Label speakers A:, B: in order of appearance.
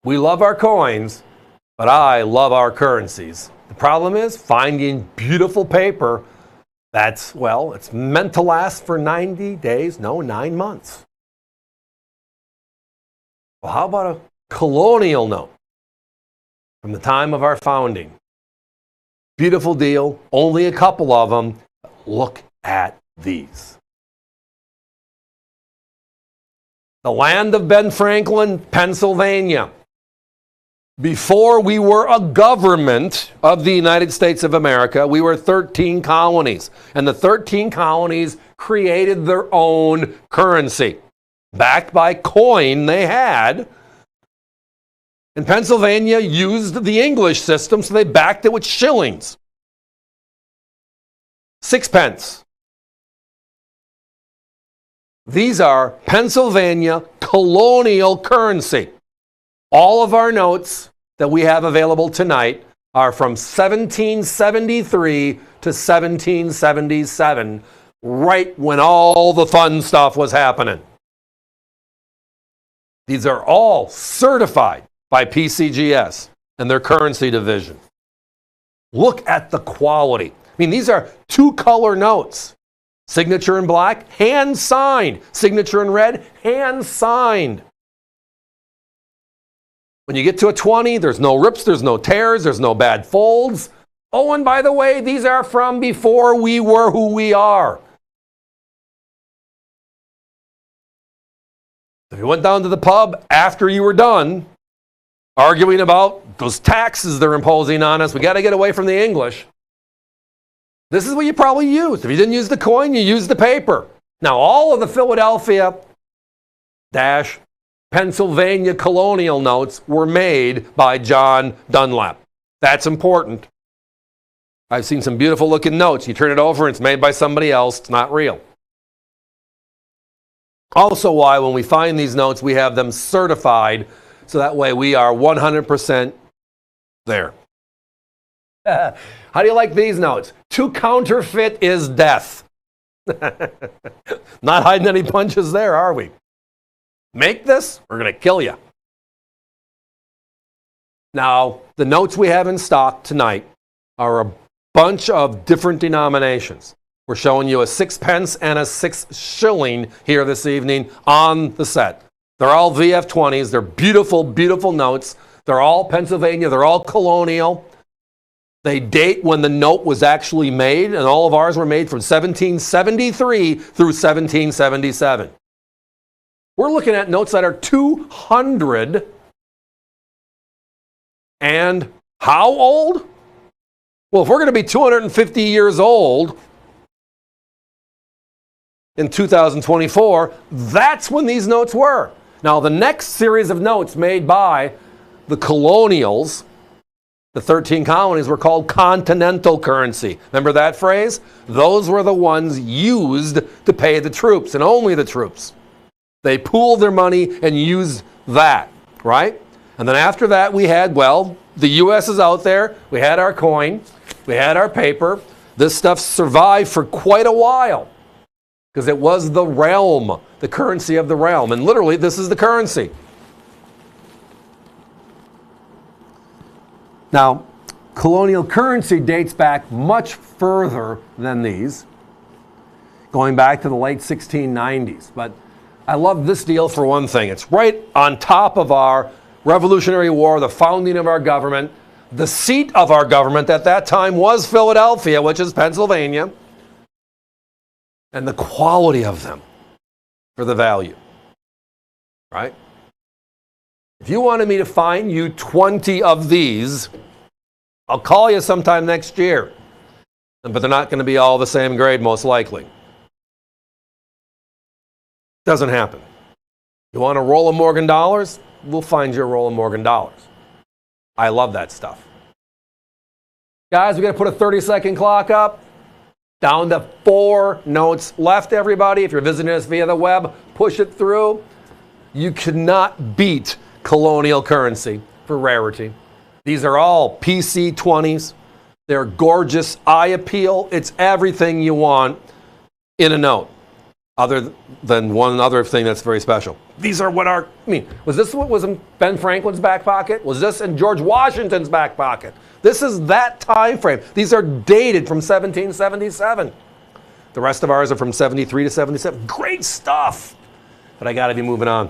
A: We love our coins, but I love our currencies. The problem is finding beautiful paper that's, well, it's meant to last for 90 days, no, 9 months. Well, how about a colonial note from the time of our founding? Beautiful deal, only a couple of them. Look at these. The land of Ben Franklin, Pennsylvania. Before we were a government of the United States of America, we were 13 colonies. And the 13 colonies created their own currency, backed by coin they had. And Pennsylvania used the English system, so they backed it with shillings. 6 pence. These are Pennsylvania colonial currency. All of our notes that we have available tonight are from 1773 to 1777, right when all the fun stuff was happening. These are all certified by PCGS and their currency division. Look at the quality. I mean, these are 2-color notes. Signature in black, hand signed. Signature in red, hand signed. When you get to a 20, there's no rips, there's no tears, there's no bad folds. Oh, and by the way, these are from before we were who we are. If you went down to the pub after you were done arguing about those taxes they're imposing on us, we got to get away from the English. This is what you probably used. If you didn't use the coin, you used the paper. Now, all of the Philadelphia Pennsylvania colonial notes were made by John Dunlap. That's important. I've seen some beautiful looking notes. You turn it over and it's made by somebody else. It's not real. Also why when we find these notes, we have them certified so that way we are 100% there. How do you like these notes? To counterfeit is death. Not hiding any punches there, are we? Make this, we're going to kill you. Now, the notes we have in stock tonight are a bunch of different denominations. We're showing you a 6 pence and a 6 shilling here this evening on the set. They're all VF20s. They're beautiful, beautiful notes. They're all Pennsylvania. They're all colonial. They date when the note was actually made, and all of ours were made from 1773 through 1777. We're looking at notes that are 200 and how old? Well, if we're going to be 250 years old in 2024, that's when these notes were. Now, the next series of notes made by the colonials, the 13 colonies, were called continental currency. Remember that phrase? Those were the ones used to pay the troops, and only the troops. They pooled their money and used that, right? And then after that, we had, well, the U.S. is out there. We had our coin. We had our paper. This stuff survived for quite a while because it was the realm, the currency of the realm. And literally, this is the currency. Now, colonial currency dates back much further than these, going back to the late 1690s. But I love this deal for one thing. It's right on top of our Revolutionary War, the founding of our government. The seat of our government at that time was Philadelphia, which is Pennsylvania. And the quality of them for the value, right? If you wanted me to find you 20 of these, I'll call you sometime next year. But they're not going to be all the same grade, most likely. Doesn't happen. You want a roll of Morgan dollars? We'll find you a roll of Morgan dollars. I love that stuff. Guys, we got to put a 30-second clock up. Down to 4 notes left, everybody. If you're visiting us via the web, push it through. You cannot beat colonial currency for rarity. These are all PC20s. They're gorgeous eye appeal. It's everything you want in a note. other than one other thing that's very special. These are what are, I mean, was this what was in Ben Franklin's back pocket? Was this in George Washington's back pocket? This is that time frame. These are dated from 1777. The rest of ours are from 73 to 77. Great stuff. But I got to be moving on.